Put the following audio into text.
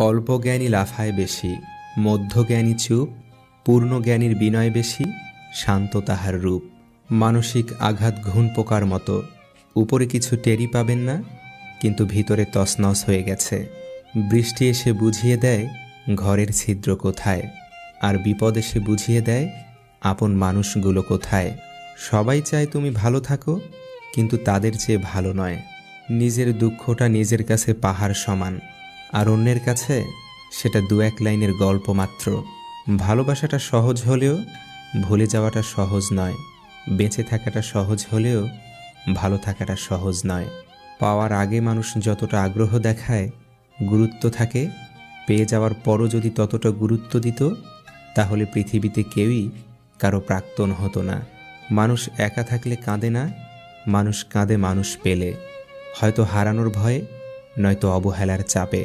অল্প জ্ঞানী লাফায় বেশি, মধ্যজ্ঞানী চুপ, পূর্ণজ্ঞানীর বিনয় বেশি, শান্ত তাহার রূপ। মানসিক আঘাত ঘুণ পোকার মতো, উপরে কিছু টেরি পাবেন না, কিন্তু ভিতরে তছনছ হয়ে গেছে। বৃষ্টি এসে বুঝিয়ে দেয় ঘরের ছিদ্র কোথায়, আর বিপদ এসে বুঝিয়ে দেয় আপন মানুষগুলো কোথায়। সবাই চায় তুমি ভালো থাকো, কিন্তু তাদের চেয়ে ভালো নয়। নিজের দুঃখটা নিজের কাছে পাহাড় সমান, আর অন্যের কাছে সেটা দু এক লাইনের গল্প মাত্র। ভালোবাসাটা সহজ হলেও ভুলে যাওয়াটা সহজ নয়। বেঁচে থাকাটা সহজ হলেও ভালো থাকাটা সহজ নয়। পাওয়ার আগে মানুষ যতটা আগ্রহ দেখায়, গুরুত্ব থাকে, পেয়ে যাওয়ার পরও যদি ততটা গুরুত্ব দিত, তাহলে পৃথিবীতে কেউই কারো প্রাক্তন হতো না। মানুষ একা থাকলে কাঁদে না, মানুষ কাঁদে মানুষ পেলে, হয়তো হারানোর ভয়ে, নয়তো অবহেলার চাপে।